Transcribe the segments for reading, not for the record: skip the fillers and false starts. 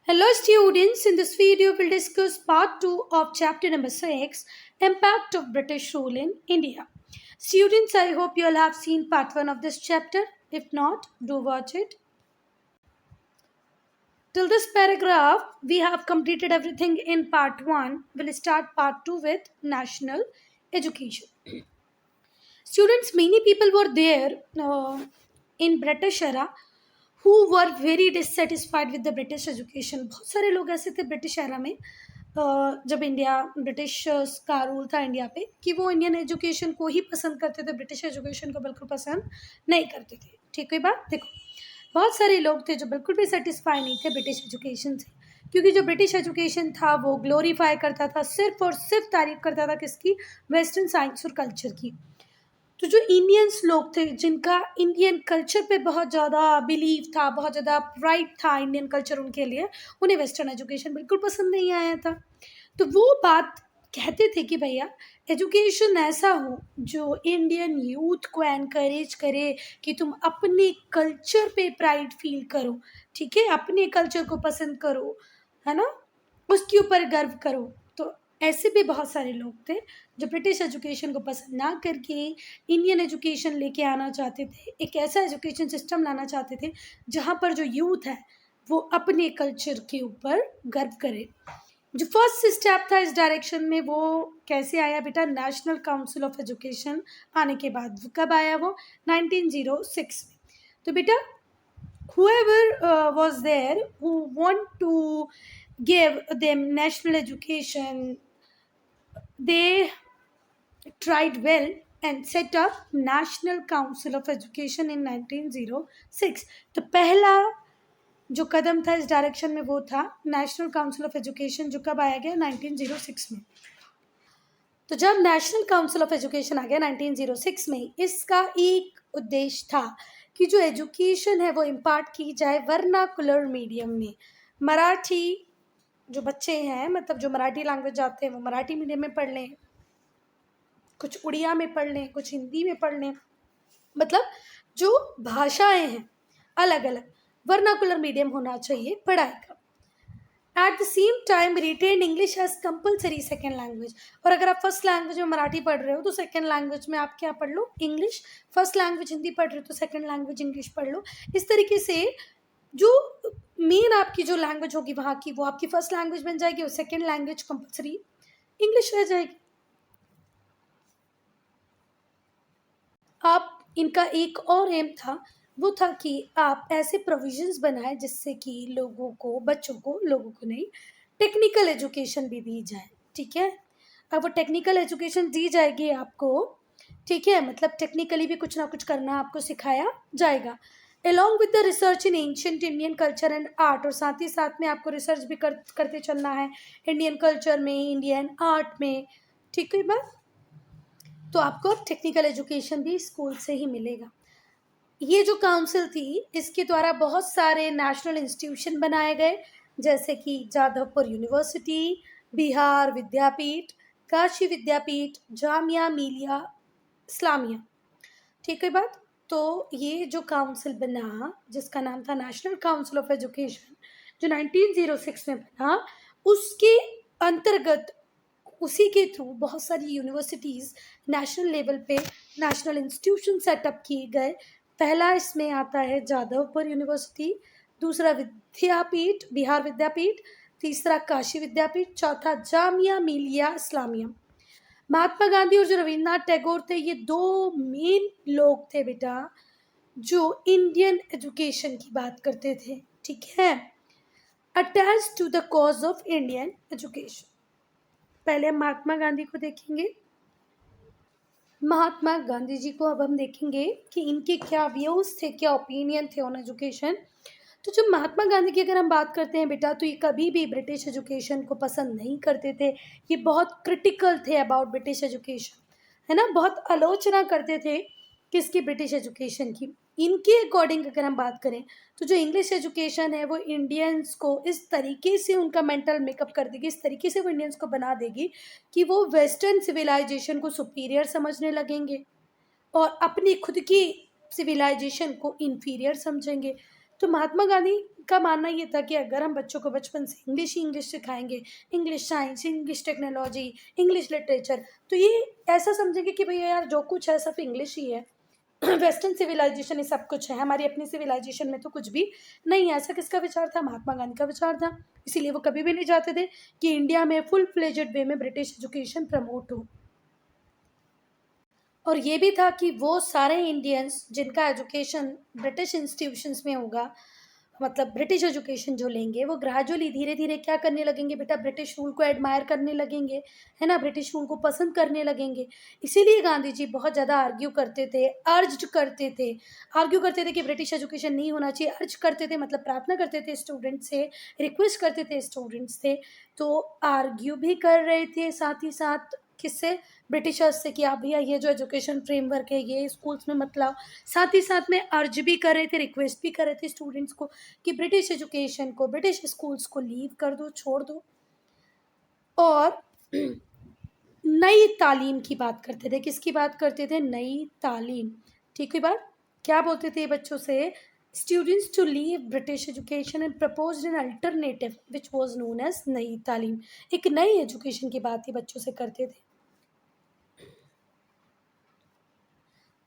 Hello students, in this video we'll discuss part 2 of chapter number 6, Impact of British Rule in India. Students, I hope you all have seen part 1 of this chapter. If not, do watch it. Till this paragraph, we have completed everything in part 1. We'll start part 2 with national education. Students, many people were there in British era who were very dissatisfied with the British education. बहुत सारे लोग ऐसे थे British era में जब India British का rule था India पे कि वो इंडियन एजुकेशन को ही पसंद करते थे, ब्रिटिश एजुकेशन को बिल्कुल पसंद नहीं करते थे. ठीक है बात. देखो, बहुत सारे लोग थे जो बिल्कुल भी सेटिस्फाई नहीं थे ब्रिटिश एजुकेशन से, क्योंकि जो ब्रिटिश एजुकेशन था वो ग्लोरीफाई करता था, सिर्फ और सिर्फ तारीफ करता था किसकी? वेस्टर्न साइंस और कल्चर की. तो जो इंडियंस लोग थे जिनका इंडियन कल्चर पे बहुत ज़्यादा बिलीव था, बहुत ज़्यादा प्राइड था इंडियन कल्चर उनके लिए, उन्हें वेस्टर्न एजुकेशन बिल्कुल पसंद नहीं आया था. तो वो बात कहते थे कि भैया एजुकेशन ऐसा हो जो इंडियन यूथ को एनकरेज करे कि तुम अपने कल्चर पे प्राइड फील करो, ठीक है, अपने कल्चर को पसंद करो, है ना, उसके ऊपर गर्व करो. तो ऐसे भी बहुत सारे लोग थे जो ब्रिटिश एजुकेशन को पसंद ना करके इंडियन एजुकेशन लेके आना चाहते थे, एक ऐसा एजुकेशन सिस्टम लाना चाहते थे जहाँ पर जो यूथ है वो अपने कल्चर के ऊपर गर्व करे. जो फर्स्ट स्टेप था इस डायरेक्शन में वो कैसे आया बेटा? नेशनल काउंसिल ऑफ एजुकेशन आने के बाद. कब आया वो? 1906 में. तो बेटा whoever was there who want to give them national education, they tried well and set up National Council of Education in 1906. तो पहला जो कदम था इस डायरेक्शन में वो था नेशनल काउंसिल ऑफ एजुकेशन, जो कब आया गया? 1906 में. तो जब नेशनल काउंसिल ऑफ एजुकेशन आ गया 1906 में, इसका एक उद्देश्य था कि जो एजुकेशन है वो इम्पार्ट की जाए वर्नाकुलर मीडियम में. मराठी जो बच्चे हैं, मतलब जो मराठी लैंग्वेज आते हैं वो मराठी मीडियम में पढ़ लें, कुछ उड़िया में पढ़ लें, कुछ हिंदी में पढ़ लें, मतलब जो भाषाएं हैं अलग अलग, वर्नाकुलर मीडियम होना चाहिए पढ़ाई का. At the same time retain English as compulsory second language. और अगर आप फर्स्ट लैंग्वेज में मराठी पढ़ रहे हो तो सेकेंड लैंग्वेज में आप क्या पढ़ लो? इंग्लिश. फर्स्ट लैंग्वेज हिंदी पढ़ रहे हो तो सेकेंड लैंग्वेज इंग्लिश पढ़ लो. इस तरीके से जो मेन आपकी जो लैंग्वेज होगी वहाँ की, वो आपकी फर्स्ट लैंग्वेज बन जाएगी और सेकेंड लैंग्वेज कंपलसरी इंग्लिश रह जाएगी. आप इनका एक और एम था, वो था कि आप ऐसे प्रोविजंस बनाएं जिससे कि लोगों को, बच्चों को, लोगों को नहीं, टेक्निकल एजुकेशन भी दी जाए. ठीक है, अब वो टेक्निकल एजुकेशन दी जाएगी आपको, ठीक है, मतलब टेक्निकली भी कुछ ना कुछ करना आपको सिखाया जाएगा. Along with the research in ancient Indian culture and art, और साथ ही साथ में आपको रिसर्च भी करते चलना है इंडियन कल्चर में, इंडियन आर्ट में. ठीक है बात. तो आपको टेक्निकल एजुकेशन भी स्कूल से ही मिलेगा. ये जो काउंसिल थी इसके द्वारा बहुत सारे नेशनल इंस्टीट्यूशन बनाए गए, जैसे कि जादवपुर यूनिवर्सिटी, बिहार विद्यापीठ, काशी विद्यापीठ, जामिया मिलिया इस्लामिया. ठीक है बात. तो ये जो काउंसिल बना जिसका नाम था नेशनल काउंसिल ऑफ एजुकेशन, जो 1906 में बना, उसके अंतर्गत उसी के थ्रू बहुत सारी यूनिवर्सिटीज़ नेशनल लेवल पे, नेशनल इंस्टीट्यूशन सेटअप किए गए. पहला इसमें आता है जादवपुर यूनिवर्सिटी, दूसरा विद्यापीठ, बिहार विद्यापीठ, तीसरा काशी विद्यापीठ, चौथा जामिया मिलिया इस्लामिया. महात्मा गांधी और जो रविन्द्रनाथ टैगोर थे, ये दो मेन लोग थे बेटा जो इंडियन एजुकेशन की बात करते थे. ठीक है, attach to the cause of Indian education. पहले हम महात्मा गांधी को देखेंगे. महात्मा गांधी जी को अब हम देखेंगे कि इनके क्या व्यूज थे, क्या ओपिनियन थे ऑन एजुकेशन. तो जब महात्मा गांधी की अगर हम बात करते हैं बेटा, तो ये कभी भी ब्रिटिश एजुकेशन को पसंद नहीं करते थे. ये बहुत क्रिटिकल थे अबाउट ब्रिटिश एजुकेशन, है ना, बहुत आलोचना करते थे किसकी? ब्रिटिश एजुकेशन की. इनके अकॉर्डिंग अगर हम बात करें तो जो इंग्लिश एजुकेशन है वो इंडियंस को इस तरीके से उनका मेंटल मेकअप कर देगी, इस तरीके से वो इंडियंस को बना देगी कि वो वेस्टर्न सिविलाइजेशन को सुपीरियर समझने लगेंगे और अपनी खुद की सिविलाइजेशन को इन्फीरियर समझेंगे. तो महात्मा गांधी का मानना ये था कि अगर हम बच्चों को बचपन से इंग्लिश ही इंग्लिश सिखाएंगे, English science, English technology, English literature, तो ये ऐसा समझेंगे कि भैया यार जो कुछ है सब इंग्लिश ही है। वेस्टर्न सिविलाइजेशन ही सब कुछ है, हमारी अपनी सिविलाइजेशन में तो कुछ भी नहीं है। ऐसा किसका विचार था? महात्मा गांधी का विचार था। इसीलिए वो कभी भी नहीं चाहते थे कि इंडिया में फुल फ्लेजेड वे में ब्रिटिश एजुकेशन प्रमोट हो। और ये भी था कि वो सारे इंडियंस जिनका एजुकेशन ब्रिटिश इंस्टीट्यूशंस में होगा, मतलब ब्रिटिश एजुकेशन जो लेंगे, वो ग्रेजुअली धीरे धीरे क्या करने लगेंगे बेटा, ब्रिटिश रूल को एडमायर करने लगेंगे, है ना, ब्रिटिश रूल को पसंद करने लगेंगे। इसीलिए गांधी जी बहुत ज़्यादा आर्ग्यू करते थे, आर्ग्यू करते थे कि ब्रिटिश एजुकेशन नहीं होना चाहिए। अर्ज करते थे मतलब प्रार्थना करते थे स्टूडेंट से, रिक्वेस्ट करते थे स्टूडेंट्स से। तो आर्ग्यू भी कर रहे थे साथ ही साथ किससे? ब्रिटिशर्स से, कि आप भैया ये जो एजुकेशन फ्रेमवर्क है ये स्कूल्स में मत लाओ। साथ ही साथ में अर्ज भी कर रहे थे, रिक्वेस्ट भी कर रहे थे स्टूडेंट्स को कि ब्रिटिश एजुकेशन को, ब्रिटिश स्कूल्स को लीव कर दो, छोड़ दो। और नई तालीम की बात करते थे। किसकी बात करते थे? नई तालीम। ठीक है बात। क्या बोलते थे बच्चों से? Students to leave British education and proposed an alternative which was known as Nai Talim. एक नई एजुकेशन की बात ही बच्चों से करते थे।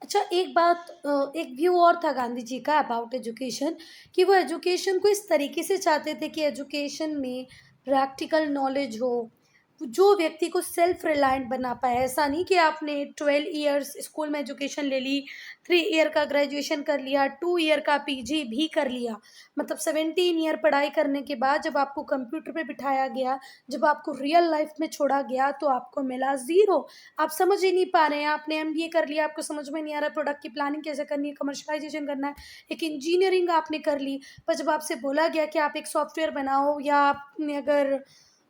अच्छा, एक बात, एक व्यू और था गांधी जी का अबाउट एजुकेशन, कि वो एजुकेशन को इस तरीके से चाहते थे कि एजुकेशन में प्रैक्टिकल नॉलेज हो, जो व्यक्ति को सेल्फ रिलायंट बना पाए। ऐसा नहीं कि आपने 12 ईयर्स स्कूल में एजुकेशन ले ली, 3 ईयर का ग्रेजुएशन कर लिया, 2 ईयर का पीजी भी कर लिया, मतलब 17 ईयर पढ़ाई करने के बाद जब आपको कंप्यूटर पे बिठाया गया, जब आपको रियल लाइफ में छोड़ा गया, तो आपको मिला ज़ीरो। आप समझ ही नहीं पा रहे हैं। आपने एमबीए कर लिया, आपको समझ में नहीं आ रहा प्रोडक्ट की प्लानिंग कैसे करनी है, कमर्शलाइजेशन करना है। एक इंजीनियरिंग आपने कर ली, पर जब आपसे बोला गया कि आप एक सॉफ्टवेयर बनाओ, या आपने अगर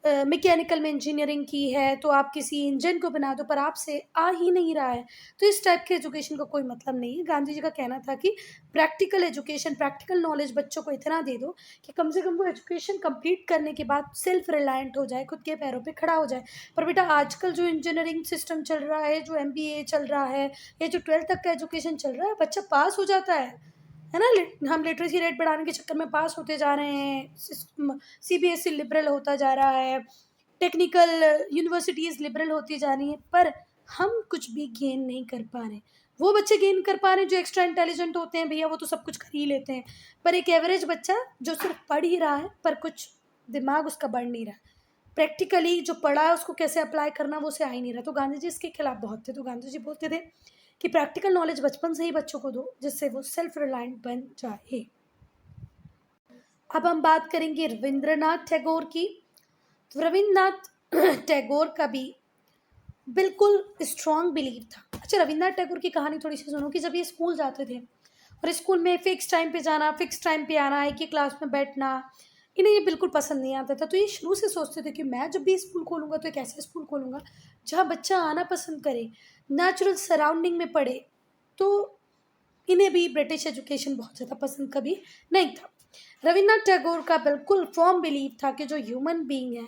मैकेनिकल में इंजीनियरिंग की है तो आप किसी इंजन को बना दो, पर आपसे आ ही नहीं रहा है, तो इस टाइप के एजुकेशन का कोई मतलब नहीं है। गांधी जी का कहना था कि प्रैक्टिकल एजुकेशन, प्रैक्टिकल नॉलेज बच्चों को इतना दे दो कि कम से कम वो एजुकेशन कंप्लीट करने के बाद सेल्फ रिलायंट हो जाए, खुद के पैरों पे खड़ा हो जाए। पर बेटा आजकल जो इंजीनियरिंग सिस्टम चल रहा है, जो एमबीए चल रहा है, या जो 12th तक का एजुकेशन चल रहा है, बच्चा पास हो जाता है ना। हम लिटरेसी रेट बढ़ाने के चक्कर में पास होते जा रहे हैं, सीबीएसई लिबरल होता जा रहा है, टेक्निकल यूनिवर्सिटीज़ लिबरल होती जा रही हैं, पर हम कुछ भी गेन नहीं कर पा रहे। वो बच्चे गेन कर पा रहे हैं जो एक्स्ट्रा इंटेलिजेंट होते हैं, भैया वो तो सब कुछ कर ही लेते हैं। पर एक एवरेज बच्चा जो सिर्फ पढ़ ही रहा है पर कुछ दिमाग उसका बढ़ नहीं रहा, प्रैक्टिकली जो पढ़ा है उसको कैसे अप्लाई करना वो उसे आ ही नहीं रहा। तो गांधी जी इसके खिलाफ बहुत थे। तो गांधी जी बोलते थे कि प्रैक्टिकल नॉलेज बचपन से ही बच्चों को दो, जिससे वो सेल्फ रिलायंट बन जाए। अब हम बात करेंगे रविंद्रनाथ टैगोर की। तो रविंद्रनाथ टैगोर का भी बिल्कुल स्ट्रॉन्ग बिलीव था। अच्छा, रविंद्रनाथ टैगोर की कहानी थोड़ी सी सुनो कि जब ये स्कूल जाते थे और स्कूल में फिक्स टाइम पे जाना, फिक्स टाइम पे आना, एक ही क्लास में बैठना, इन्हें ये बिल्कुल पसंद नहीं आता था। तो ये शुरू से सोचते थे कि मैं जब भी स्कूल खोलूँगा तो एक ऐसा स्कूल खोलूँगा जहाँ बच्चा आना पसंद करे, नेचुरल सराउंडिंग में पढ़े। तो इन्हें भी ब्रिटिश एजुकेशन बहुत ज़्यादा पसंद कभी नहीं था। रविंद्रनाथ टैगोर का बिल्कुल फर्म बिलीव था कि जो ह्यूमन बीइंग है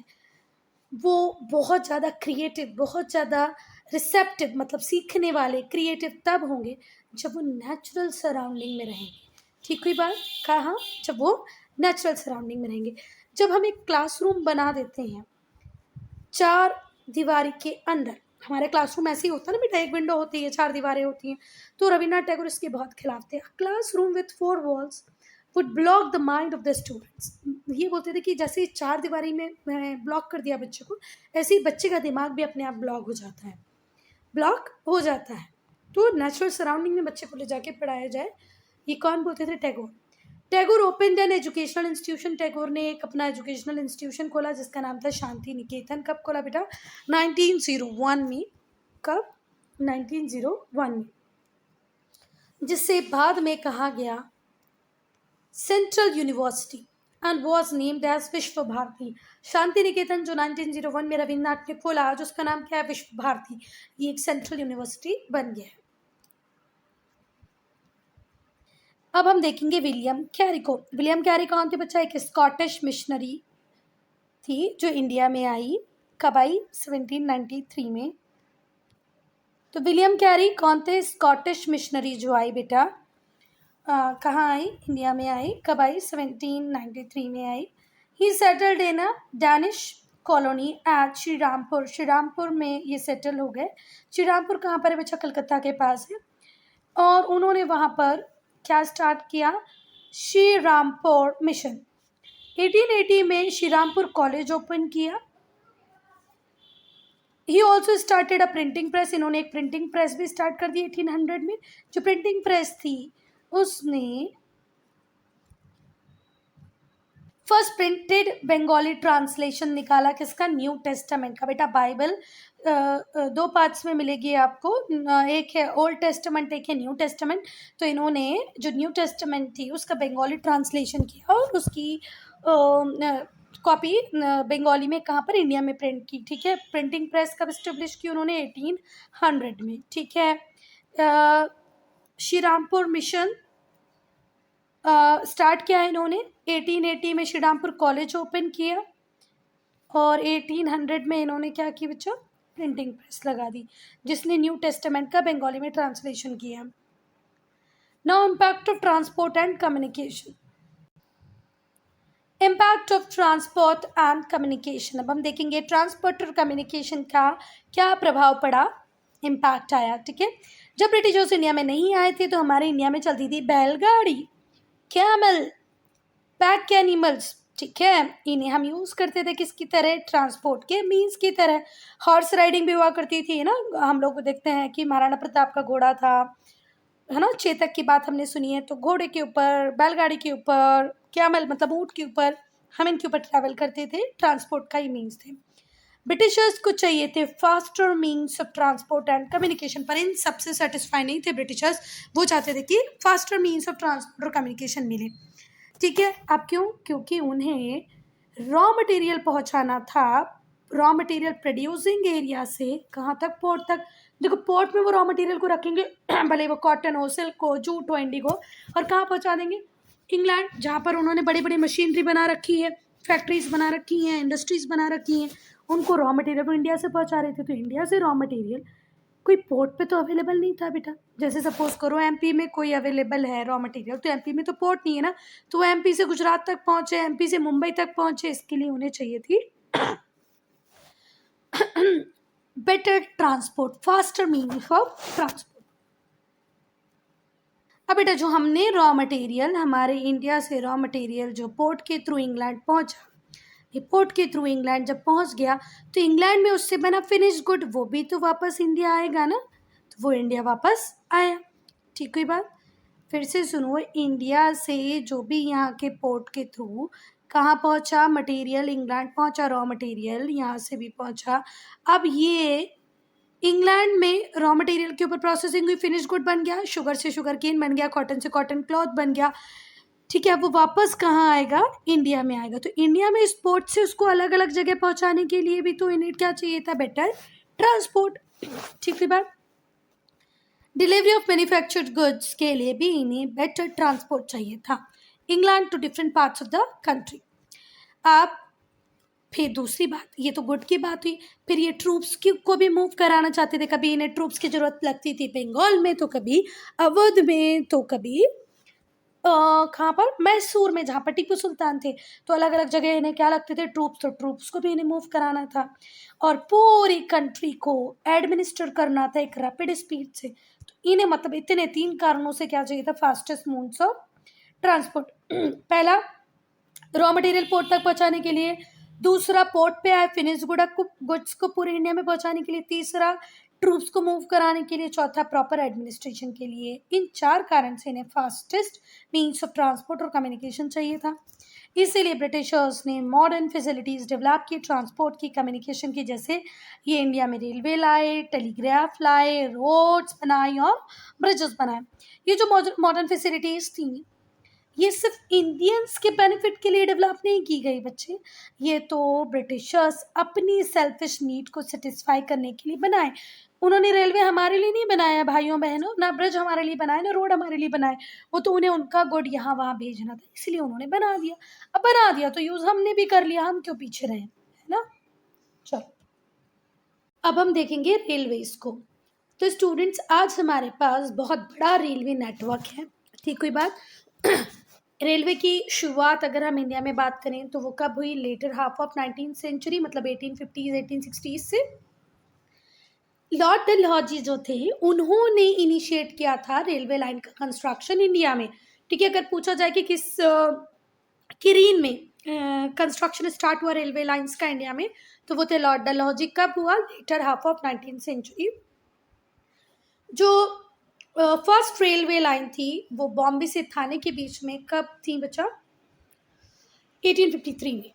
वो बहुत ज़्यादा क्रिएटिव, बहुत ज़्यादा रिसेप्टिव, मतलब सीखने वाले, क्रिएटिव तब होंगे जब वो नेचुरल सराउंडिंग में रहेंगे। ठीक हुई बात? कहा, जब वो नेचुरल सराउंडिंग में रहेंगे। जब हम एक क्लासरूम बना देते हैं 4 दीवारी के अंदर, हमारे क्लासरूम ऐसे ही होता है ना बेटा, एक विंडो होती है, 4 दीवारें होती हैं। तो रविन्द्रनाथ टैगोर इसके बहुत खिलाफ थे। Classroom with 4 walls would block the mind of the students. ये बोलते थे कि जैसे 4 दीवारी में ब्लॉक कर दिया बच्चे को, ऐसे ही बच्चे का दिमाग भी अपने आप ब्लॉक हो जाता है, ब्लॉक हो जाता है। तो नेचुरल सराउंडिंग में बच्चे को ले जाके पढ़ाया जाए, ये कौन बोलते थे? Tagore. Tagore open an educational institution. Tagore ने एक अपना एजुकेशनल इंस्टीट्यूशन खोला जिसका नाम था शांति निकेतन। कब खोला बेटा? 1901 में। कब? 1901 में, जिससे बाद में कहा गया central university and was named as Vishwa Bharati. Shanti Niketan जो 1901 में रविन्द्रनाथ ने खोला, आज उसका नाम क्या है? विश्व भारती। ये एक सेंट्रल यूनिवर्सिटी बन गया है। अब हम देखेंगे विलियम कैरी को। विलियम कैरी कौन थे बच्चा? एक स्कॉटिश मिशनरी थी जो इंडिया में आई। कब आई? 1793 में। तो विलियम कैरी कौन थे? स्कॉटिश मिशनरी जो आई बेटा कहाँ आई, इंडिया में आई, कब आई, 1793 में आई। He settled in a Danish colony at Shrirampur, Shrirampur में ये सेटल हो गए। श्रीरामपुर कहाँ पर है बच्चा, कलकत्ता के पास है। और उन्होंने वहाँ पर क्या स्टार्ट किया, श्रीरामपुर मिशन। 1880 में श्रीरामपुर कॉलेज ओपन किया। He also started a printing press, इन्होंने एक प्रिंटिंग प्रेस भी स्टार्ट कर दी 1800 में। जो प्रिंटिंग प्रेस थी उसने फर्स्ट प्रिंटेड बंगाली ट्रांसलेशन निकाला, किसका, न्यू टेस्टामेंट का। बेटा बाइबल दो पार्ट्स में मिलेगी आपको, एक है ओल्ड टेस्टामेंट, एक है न्यू टेस्टामेंट। तो इन्होंने जो न्यू टेस्टामेंट थी उसका बंगाली ट्रांसलेशन किया और उसकी कॉपी बंगाली में कहाँ पर, इंडिया में प्रिंट की। ठीक है, प्रिंटिंग प्रेस कब इस्टेब्लिश की उन्होंने, 1800 में। ठीक है, श्रीरामपुर मिशन स्टार्ट किया है इन्होंने। 1880 में श्रीरामपुर कॉलेज ओपन किया और 1800 में इन्होंने क्या किया बच्चा, प्रिंटिंग प्रेस लगा दी जिसने न्यू टेस्टामेंट का बंगाली में ट्रांसलेशन किया। Now impact of transport and communication. Impact of transport and communication, अब हम देखेंगे ट्रांसपोर्ट और कम्युनिकेशन का क्या प्रभाव पड़ा, इम्पैक्ट आया। ठीक है, जब ब्रिटिशर्स इंडिया में नहीं आए थे तो हमारे इंडिया में चलती थी बैलगाड़ी, कैमल, पैक एनिमल्स। ठीक है, इन्हें हम यूज़ करते थे किसकी तरह, ट्रांसपोर्ट के मीन्स की तरह। हॉर्स राइडिंग भी हुआ करती थी ना, हम लोग देखते हैं कि महाराणा प्रताप का घोड़ा था, है ना, चेतक की बात हमने सुनी है। तो घोड़े के ऊपर, बैलगाड़ी के ऊपर, कैमल मतलब ऊँट के ऊपर, हम इनके ऊपर ट्रैवल करते थे, ट्रांसपोर्ट का ही मीन्स थे। ब्रिटिशर्स को चाहिए थे faster means of transport and communication, पर इन सबसे सेटिस्फाई नहीं थे ब्रिटिशर्स, वो चाहते थे कि फास्टर मीन्स ऑफ ट्रांसपोर्ट और कम्युनिकेशन मिले। ठीक है, अब क्यों, क्योंकि उन्हें रॉ मटेरियल पहुंचाना था, रॉ मटेरियल प्रोड्यूसिंग एरिया से कहाँ तक, पोर्ट तक। देखो पोर्ट में वो रॉ मटेरियल को रखेंगे भले वो कॉटन हो, सिल्क हो, जूट हो, इंडिगो, और कहाँ पहुंचा देंगे, इंग्लैंड, जहाँ पर उन्होंने बड़ी बड़ी मशीनरी बना रखी है, फैक्ट्रीज बना रखी हैं, इंडस्ट्रीज बना रखी हैं। उनको रॉ मटेरियल वो इंडिया से पहुंचा रहे थे, तो इंडिया से रॉ मटेरियल कोई पोर्ट पे तो अवेलेबल नहीं था बेटा। जैसे सपोज करो एमपी में कोई अवेलेबल है रॉ मटेरियल, तो एमपी में तो पोर्ट नहीं है ना, तो वो एमपी से गुजरात तक पहुंचे, एमपी से मुंबई तक पहुंचे, इसके लिए उन्हें चाहिए थी better transport, faster means of transport. अब बेटा जो हमने रॉ मटेरियल, हमारे इंडिया से रॉ मटेरियल जो पोर्ट के थ्रू इंग्लैंड पहुंचा, ये पोर्ट के थ्रू इंग्लैंड जब पहुंच गया तो इंग्लैंड में उससे बना फिनिश गुड वो भी तो वापस इंडिया आएगा ना, तो वो इंडिया वापस आया। ठीक हुई बात, फिर से सुनो, इंडिया से जो भी यहाँ के पोर्ट के थ्रू कहाँ पहुँचा मटेरियल, इंग्लैंड पहुँचा, रॉ मटेरियल यहाँ से भी पहुँचा। अब ये इंग्लैंड में रॉ मटेरियल के ऊपर प्रोसेसिंग हुई, फिनिश गुड बन गया, शुगर से शुगर केन बन गया, कॉटन से कॉटन क्लॉथ बन गया। ठीक है, अब वो वापस कहाँ आएगा, इंडिया में आएगा। तो इंडिया में इस पोर्ट से उसको अलग अलग जगह पहुँचाने के लिए भी तो इन्हें क्या चाहिए था, बेटर ट्रांसपोर्ट। ठीक है बात, डिलीवरी ऑफ मैन्युफैक्चर्ड गुड्स के लिए भी इन्हें बेटर ट्रांसपोर्ट चाहिए था, England to different parts of the country. अब फिर दूसरी बात, ये तो गुड की बात हुई, फिर ये ट्रूप्स को भी मूव कराना चाहते थे। कभी इन्हें ट्रूप्स की ज़रूरत लगती थी बंगाल में, तो कभी अवध में, तो कभी कहाँ पर, मैसूर में, जहाँ पर टीपू सुल्तान थे। तो अलग अलग जगह इन्हें क्या लगते थे, ट्रूप्स, तो ट्रूप्स को भी इन्हें मूव कराना था और पूरी कंट्री को एडमिनिस्टर करना था एक रैपिड स्पीड से। तो इन्हें मतलब इतने 3 कारणों से क्या चाहिए था, फास्टेस्ट मीन्स ऑफ ट्रांसपोर्ट। पहला, रॉ मटेरियल पोर्ट तक पहुंचाने के लिए, दूसरा पोर्ट पे आए फिनिश गुड्स को पूरे इंडिया में पहुंचाने के लिए, तीसरा ट्रूप्स को मूव कराने के लिए, चौथा प्रॉपर एडमिनिस्ट्रेशन के लिए। इन 4 कारण से इन्हें फास्टेस्ट मीन्स ऑफ ट्रांसपोर्ट और कम्युनिकेशन चाहिए था। इसीलिए ब्रिटिशर्स ने मॉडर्न फैसिलिटीज़ डेवलप की ट्रांसपोर्ट की, कम्युनिकेशन की, जैसे ये इंडिया में रेलवे लाए, टेलीग्राफ लाए, रोड्स बनाए और ब्रिजेस बनाए। ये जो मॉडर्न फैसिलिटीज़ थी ये सिर्फ इंडियंस के बेनिफिट के लिए डेवलप नहीं की गई बच्चे, ये तो ब्रिटिशर्स अपनी सेल्फिश नीड को सेटिस्फाई करने के लिए बनाए। उन्होंने रेलवे हमारे लिए नहीं बनाया भाइयों बहनों, ना ब्रिज हमारे लिए बनाए, ना रोड हमारे लिए बनाए, वो तो उन्हें उनका गुड यहाँ वहाँ भेजना था, इसलिए उन्होंने बना दिया। अब बना दिया तो यूज़ हमने भी कर लिया, हम क्यों पीछे रहे, है ना। चलो अब हम देखेंगे रेलवेज को। तो स्टूडेंट्स आज हमारे पास बहुत बड़ा रेलवे नेटवर्क है, ठीक कोई बात। रेलवे की शुरुआत अगर हम इंडिया में बात करें तो वो कब हुई? Letter half of 19th century, मतलब 1850s 1860s से। लॉर्ड डलहौजी जो थे उन्होंने इनिशिएट किया था रेलवे लाइन का कंस्ट्रक्शन इंडिया में। ठीक है, अगर पूछा जाए कि किस किरीन में कंस्ट्रक्शन स्टार्ट हुआ रेलवे लाइंस का इंडिया में, तो वो थे लॉर्ड डलहौजी। कब हुआ? Later half of 19th century. जो फर्स्ट रेलवे लाइन थी वो बॉम्बे से थाने के बीच में कब थी बच्चा? 1853 में।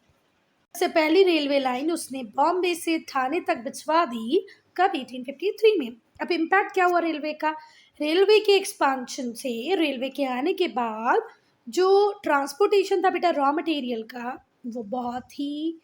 सबसे पहली रेलवे लाइन उसने बॉम्बे से थाने तक बिछवा दी, कब? 1853 में। अब इम्पैक्ट क्या हुआ रेलवे का? रेलवे के एक्सपांशन से, रेलवे के आने के बाद जो ट्रांसपोर्टेशन था बेटा रॉ मटेरियल का, वो बहुत ही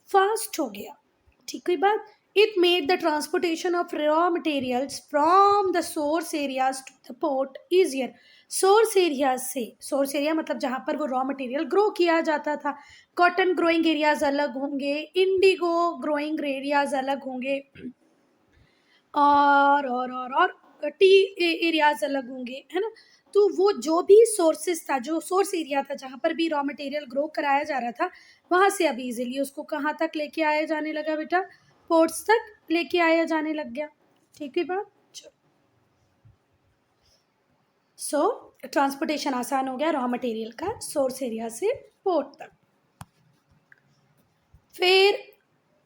फास्ट हो गया। ठीक हुई बात। It made the transportation of raw materials from the source areas to the port easier. Source area से, सोर्स एरिया मतलब जहाँ पर वो रॉ मटेरियल ग्रो किया जाता था। कॉटन ग्रोइंग एरियाज अलग होंगे, इंडिगो ग्रोइंग एरियाज अलग होंगे, और टी एरियाज अलग होंगे, है ना। तो वो जो भी सोर्सेस था, जो सोर्स एरिया था जहाँ पर भी रॉ मटेरियल ग्रो कराया जा रहा था, वहाँ से अब इजीली उसको कहाँ तक लेके आया जाने लगा बेटा? पोर्ट्स तक लेके आया जाने लग गया। ठीक है बात। सो ट्रांसपोर्टेशन आसान हो गया रॉ मटेरियल का सोर्स एरिया से पोर्ट तक। फिर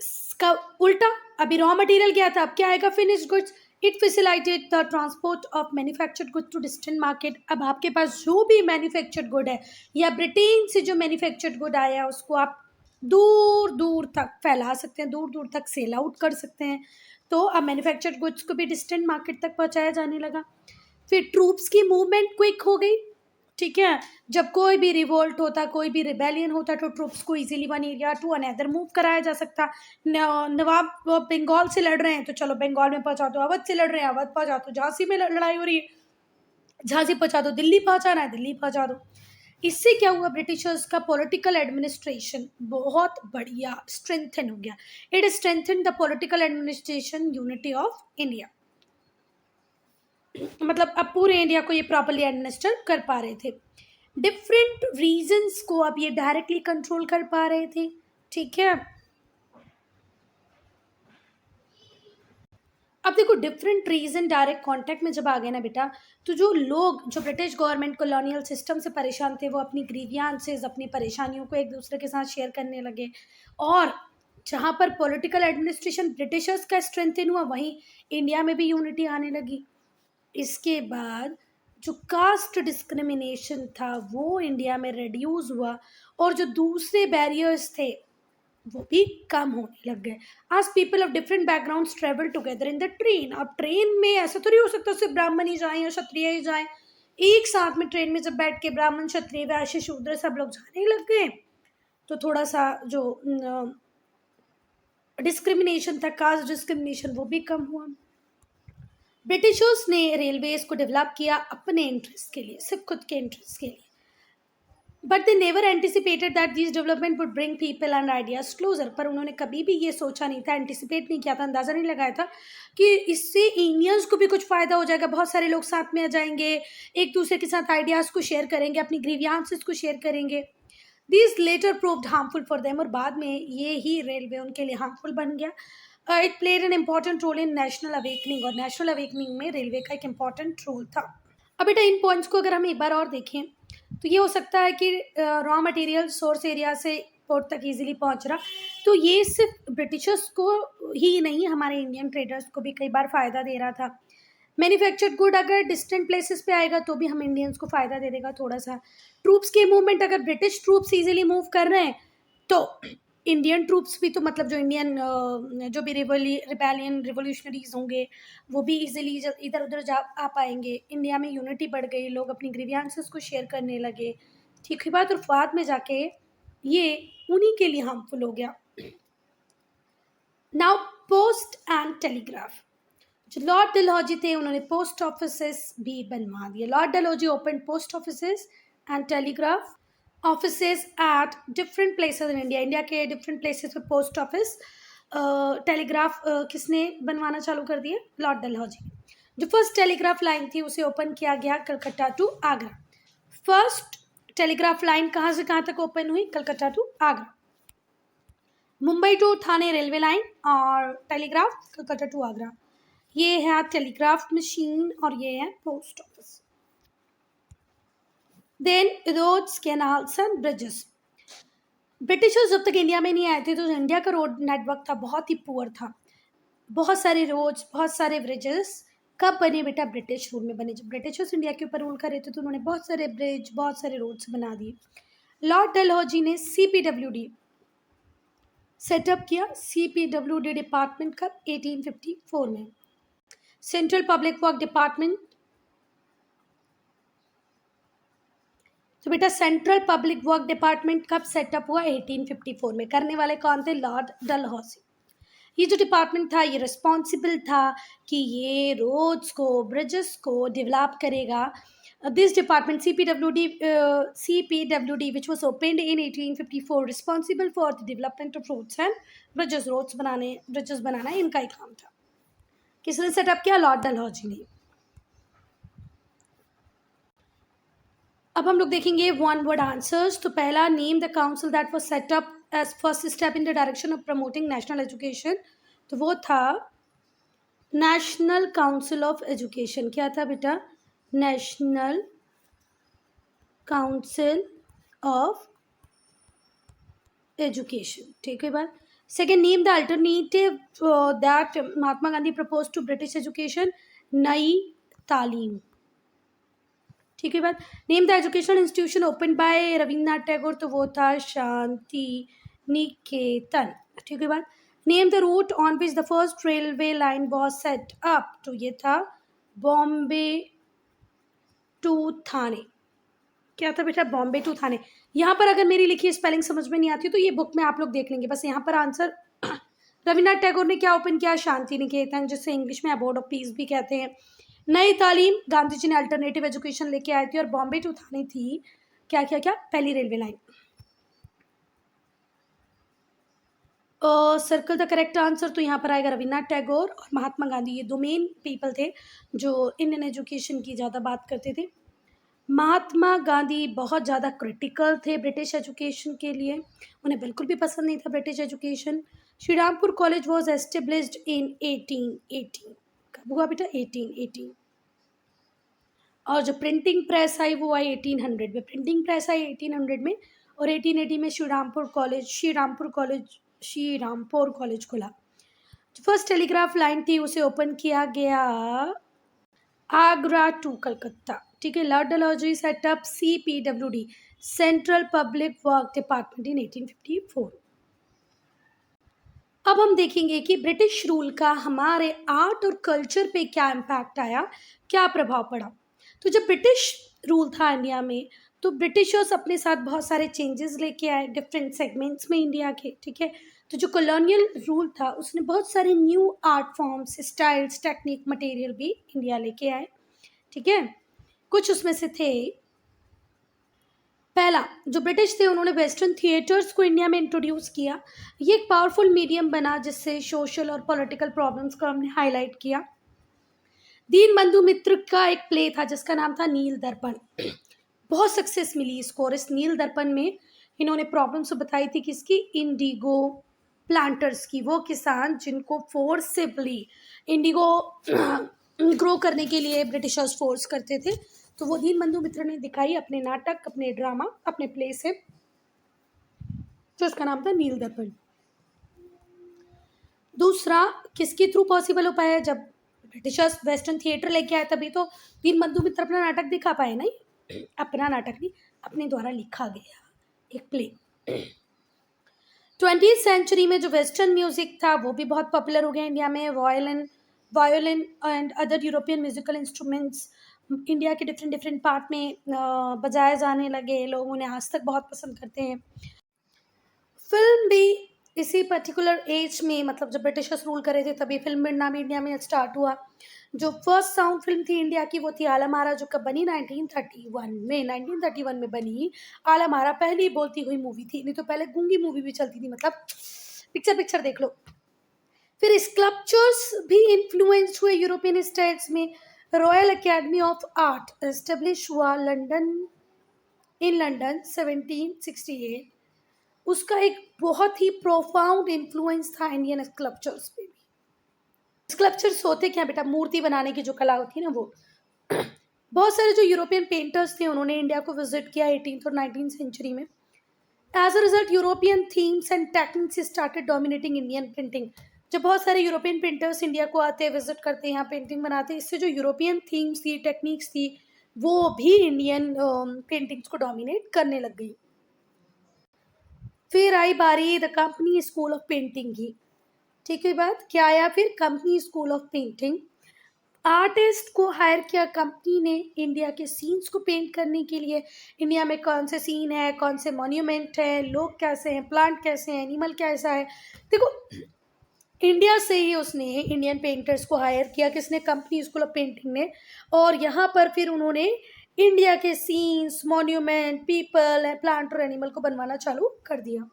इसका उल्टा, अभी रॉ मटेरियल क्या था, अब क्या आएगा? Finished goods. It facilitate the transport of manufactured goods to distant market. अब आपके पास जो भी मैन्युफैक्चर्ड गुड है या ब्रिटेन से जो मैन्युफैक्चर्ड गुड आया उसको आप दूर दूर तक फैला सकते हैं, दूर दूर तक सेल आउट कर सकते हैं। तो अब मैन्युफैक्चर्ड गुड्स को भी डिस्टेंट मार्केट तक पहुंचाया जाने लगा। फिर ट्रूप्स की मूवमेंट क्विक हो गई। ठीक है, जब कोई भी रिवोल्ट होता, कोई भी रिबेलियन होता, तो ट्रूप्स को easily one area to another move कराया जा सकता। नवाब बंगाल से लड़ रहे हैं तो चलो बंगाल में पहुंचा दो, अवध से लड़ रहे हैं अवध पहुंचा दो, झांसी में लड़ाई हो रही है झांसी पहुंचा दो, दिल्ली पहुंचाना है दिल्ली पहुंचा दो। इससे क्या हुआ? ब्रिटिशर्स का पॉलिटिकल एडमिनिस्ट्रेशन बहुत बढ़िया स्ट्रेंथन हो गया। It strengthen the political administration unity of India. मतलब अब पूरे इंडिया को ये प्रॉपरली एडमिनिस्टर कर पा रहे थे। डिफरेंट रीजन्स को अब ये डायरेक्टली कंट्रोल कर पा रहे थे। ठीक है, अब देखो डिफरेंट रीजन डायरेक्ट कांटेक्ट में जब आ गए ना बेटा, तो जो लोग जो ब्रिटिश गवर्नमेंट कॉलोनियल सिस्टम से परेशान थे वो अपनी ग्रीवियांसेस, अपनी परेशानियों को एक दूसरे के साथ शेयर करने लगे। और जहाँ पर पॉलिटिकल एडमिनिस्ट्रेशन ब्रिटिशर्स का स्ट्रेंथन हुआ, वहीं इंडिया में भी यूनिटी आने लगी। इसके बाद जो कास्ट डिस्क्रिमिनेशन था वो इंडिया में रिड्यूस हुआ, और जो दूसरे बैरियर्स थे वो भी कम होने लग गए। आज people of different backgrounds travel together in the train. अब ट्रेन में ऐसा तो नहीं हो सकता सिर्फ ब्राह्मण ही जाएं या क्षत्रिय ही जाएं। एक साथ में ट्रेन में जब बैठ के ब्राह्मण, क्षत्रिय, वैश्य, शूद्र सब लोग जाने लग गए, तो थोड़ा सा जो डिस्क्रिमिनेशन था, कास्ट डिस्क्रिमिनेशन, वो भी कम हुआ। ब्रिटिशर्स ने रेलवेज को डेवलप किया अपने इंटरेस्ट के लिए, सिर्फ खुद के इंटरेस्ट के लिए। But they never anticipated that this development would bring people and ideas closer. पर उन्होंने कभी भी ये सोचा नहीं था, एंटिसिपेट नहीं किया था, अंदाजा नहीं लगाया था कि इससे इंडियंस को भी कुछ फ़ायदा हो जाएगा, बहुत सारे लोग साथ में आ जाएंगे, एक दूसरे के साथ आइडियाज़ को शेयर करेंगे, अपनी ग्रीवियांसेस को शेयर करेंगे। This later proved harmful for them, और बाद में ये ही रेलवे उनके लिए हार्मफुल बन गया। It played an important role in national awakening, और नेशनल अवेकनिंग में रेलवे का एक इम्पॉर्टेंट रोल था। अब बेटा इन पॉइंट्स को अगर हम एक बार और देखें तो ये हो सकता है कि रॉ मटेरियल सोर्स एरिया से पोर्ट तक इजीली पहुंच रहा, तो ये सिर्फ ब्रिटिशर्स को ही नहीं, हमारे इंडियन ट्रेडर्स को भी कई बार फ़ायदा दे रहा था। मैन्युफैक्चर्ड गुड अगर डिस्टेंट प्लेसेस पे आएगा तो भी हम इंडियंस को फ़ायदा दे देगा थोड़ा सा। ट्रूप्स के मूवमेंट, अगर ब्रिटिश ट्रूप्स इजीली मूव कर रहे हैं तो इंडियन ट्रूप्स भी, तो मतलब जो इंडियन जो भी रिबेलियन रिवोल्यूशनरीज होंगे वो भी इजीली इधर उधर जा आ पाएंगे। इंडिया में यूनिटी बढ़ गई, लोग अपनी ग्रीवियांसेस को शेयर करने लगे। ठीक है बात। और बाद में जाके ये उन्हीं के लिए हार्मफुल हो गया। Now post and telegraph. जो लॉर्ड डलहौजी थे उन्होंने पोस्ट ऑफिसेस भी बनवा दिए। Lord Dalhousie open post offices and telegraph offices at different places in India. India के डिफरेंट प्लेसेस पे पोस्ट ऑफिस, टेलीग्राफ किसने बनवाना चालू कर दिए? Lord Dalhousie. जो फर्स्ट टेलीग्राफ लाइन थी उसे ओपन किया गया Calcutta to Agra. First telegraph line कहाँ से कहाँ तक ओपन हुई? Calcutta to Agra. Mumbai to Thane railway line और टेलीग्राफ कलकत्ता टू आगरा। ये है टेलीग्राफ मशीन और ये है post office. Then roads, canals and bridges. Britishers जब तक इंडिया में नहीं आए थे तो इंडिया का रोड नेटवर्क था बहुत ही पुअर था। बहुत सारे रोड्स, बहुत सारे ब्रिजेस कब बने बेटा? ब्रिटिश रूल में बने। जब ब्रिटिशर्स इंडिया के ऊपर रूल कर रहे थे तो उन्होंने बहुत सारे ब्रिज, बहुत सारे रोड्स बना दिए। लॉर्ड डलहौजी ने CPWD सेटअप किया। CPWD डिपार्टमेंट कब? 1854 में। सेंट्रल पब्लिक वर्क डिपार्टमेंट, तो बेटा सेंट्रल पब्लिक वर्क डिपार्टमेंट कब सेटअप हुआ? 1854 में। करने वाले कौन थे? लॉर्ड डलहौजी। ये जो डिपार्टमेंट था ये रिस्पॉन्सिबल था कि ये रोड्स को, ब्रिजेस को डेवलप करेगा। This department CPWD which was opened in 1854 responsible for the development of roads and bridges। Roads बनाने, ब्रिजेस बनाना इनका ही काम था। किसने सेटअप किया? लॉर्ड डलहौजी ने। अब हम लोग देखेंगे वन वर्ड आंसर्स। तो पहला, name the council that was set up as first step in the direction of promoting national education. तो वो था नेशनल काउंसिल ऑफ एजुकेशन। क्या था बेटा? National council of education. ठीक है बात। Second, name the alternative that Mahatma Gandhi propose to British education. Nai Talim. ठीक है बात। Name the educational institution open by Rabindranath Tagore. तो वो था शांति निकेतन। ठीक है बात। Name the route on which the first railway line was set up. तो ये था बॉम्बे टू थाने। क्या था बेटा? बॉम्बे टू थाने। यहाँ पर अगर मेरी लिखी स्पेलिंग समझ में नहीं आती तो ये बुक में आप लोग देख लेंगे। बस यहाँ पर आंसर रविन्द्रनाथ टैगोर ने क्या ओपन किया? शांति निकेतन, जिससे इंग्लिश में अबोर्ड ऑफ पीस भी कहते हैं। नई तालीम, गांधी जी ने अल्टरनेटिव एजुकेशन लेके आए थे। और बॉम्बे टू थाने थी क्या क्या क्या? पहली railway line. Circle the correct answer. तो यहाँ पर आएगा रविन्द्रनाथ टैगोर और महात्मा गांधी। ये दो मेन पीपल थे जो इंडियन एजुकेशन की ज़्यादा बात करते थे। महात्मा गांधी बहुत ज़्यादा क्रिटिकल थे ब्रिटिश एजुकेशन के लिए। उन्हें बिल्कुल भी पसंद नहीं था British education. Shrirampur college was established in 1818। कब हुआ बेटा? 1818। और जो प्रिंटिंग प्रेस आई वो आई 1800 में। प्रिंटिंग प्रेस आई 1800 में और 1880 में श्रीरामपुर कॉलेज खुला। जो फर्स्ट टेलीग्राफ लाइन थी उसे ओपन किया गया आगरा टू कलकत्ता। ठीक है। Lord Dalhousie setup CPWD central public work department in 1854। अब हम देखेंगे कि ब्रिटिश रूल का हमारे आर्ट और कल्चर पे क्या इम्पैक्ट आया, क्या प्रभाव पड़ा। तो जब ब्रिटिश रूल था इंडिया में तो ब्रिटिशर्स अपने साथ बहुत सारे चेंजेस लेके आए डिफरेंट सेगमेंट्स में इंडिया के। ठीक है। तो जो कॉलोनियल रूल था उसने बहुत सारे new art forms, styles, technique, material भी इंडिया लेके आए। ठीक है। कुछ उसमें से थे, पहला जो ब्रिटिश थे उन्होंने वेस्टर्न थिएटर्स को इंडिया में इंट्रोड्यूस किया। ये एक पावरफुल मीडियम बना जिससे सोशल और पॉलिटिकल प्रॉब्लम्स को हमने हाईलाइट किया। दीन बंधु मित्र का एक प्ले था जिसका नाम था नील दर्पण। बहुत सक्सेस मिली इसको। और इस नील दर्पण में इन्होंने प्रॉब्लम्स बताई थी किसकी? इंडिगो प्लांटर्स की। वो किसान जिनको फोर्सिबली इंडिगो ग्रो करने के लिए ब्रिटिशर्स फोर्स करते थे। तो वो दीन बंधु मित्र ने दिखाई अपने नाटक, अपने ड्रामा, अपने प्ले से, जो उसका नाम था नील दर्पण। दूसरा किसके थ्रू पॉसिबल हो पाया? जब ब्रिटिशर्स वेस्टर्न थिएटर लेके आए तभी तो दीन बंधु मित्र अपना नाटक दिखा पाए। नहीं, अपना नाटक नहीं, अपने द्वारा लिखा गया एक प्ले। 20th सेंचुरी में जो वेस्टर्न म्यूजिक था वो भी बहुत पॉपुलर हो गया इंडिया में। Violin and other European musical instruments India के डिफरेंट पार्ट में बजाए जाने लगे। लोग उन्हें आज तक बहुत पसंद करते हैं। फिल्म भी इसी पर्टिकुलर एज में, मतलब जब ब्रिटिशर्स रूल कर रहे थे तभी फिल्म बनना भी इंडिया में स्टार्ट हुआ। जो फर्स्ट साउंड फिल्म थी इंडिया की वो थी आलमारा, जो कब बनी? 1931 में बनी। आलमारा पहली बोलती हुई मूवी थी, नहीं तो पहले गूंगी मूवी भी चलती थी, मतलब पिक्चर देख लो। फिर स्कल्पचर्स भी इन्फ्लुएंस्ड हुए यूरोपियन स्टाइल्स में। Royal academy of art establish हुआ लंदन इन लंदन 1768, उसका एक बहुत ही प्रोफाउंड इन्फ्लुएंस था इंडियन स्कल्पचर्स पे भी। स्कल्पचर्स होते क्या बेटा, मूर्ति बनाने की जो कला होती है ना वो। बहुत सारे जो यूरोपियन पेंटर्स थे उन्होंने इंडिया को विजिट किया 18th और 19th सेंचुरी में। As a result European themes and techniques started dominating Indian painting. जब बहुत सारे यूरोपियन पेंटर्स इंडिया को आते, विजिट करते, यहाँ पेंटिंग बनाते, इससे जो यूरोपियन थीम्स थी, टेक्निक्स थी, वो भी इंडियन पेंटिंग्स को डोमिनेट करने लग गई। फिर आई बारी the company school of painting की। ठीक है बात, क्या आया फिर? Company school of painting. Artist को हायर किया कंपनी ने इंडिया के सीन्स को पेंट करने के लिए। इंडिया में कौन से सीन है, कौन से मॉन्यूमेंट है, लोग कैसे हैं, प्लांट कैसे हैं, एनिमल कैसा है। देखो, इंडिया से ही उसने इंडियन पेंटर्स को हायर किया, किसने? कंपनी स्कूल ऑफ पेंटिंग ने। और यहाँ पर फिर उन्होंने इंडिया के सीन्स, मॉन्यूमेंट, पीपल, प्लांट और एनिमल को बनवाना चालू कर दिया।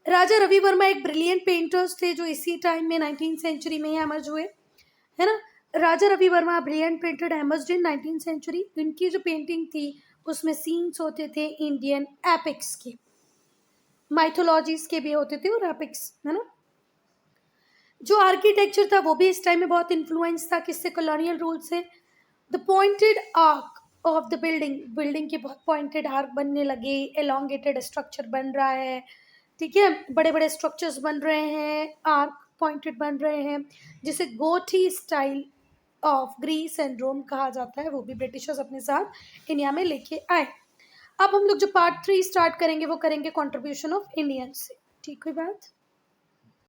राजा रवि वर्मा एक ब्रिलियंट पेंटर्स थे जो इसी टाइम में 19th सेंचुरी में ही एमर्ज हुए, है ना। Raja Ravi Varma brilliant painter emerged in 19th century. इनकी जो पेंटिंग थी उसमें सीन्स होते थे इंडियन एपिक्स के, माइथोलॉजीज के भी होते थे और एपिक्स, है ना। जो आर्किटेक्चर था वो भी इस टाइम में बहुत इन्फ्लुएंस था, किससे? कॉलोनियल रूल से। The pointed arc of the building, building के बहुत पॉइंटेड आर्क बनने लगे, एलोंगेटेड स्ट्रक्चर बन रहा है, ठीक है, बड़े बड़े स्ट्रक्चर्स बन रहे हैं, आर्क पॉइंटेड बन रहे हैं, जिसे गोथी स्टाइल ऑफ ग्रीस एंड रोम कहा जाता है। वो भी ब्रिटिशर्स अपने साथ इंडिया में लेके आए। अब हम लोग जो पार्ट 3 स्टार्ट करेंगे वो करेंगे कंट्रीब्यूशन ऑफ इंडियंस से। ठीक है बात।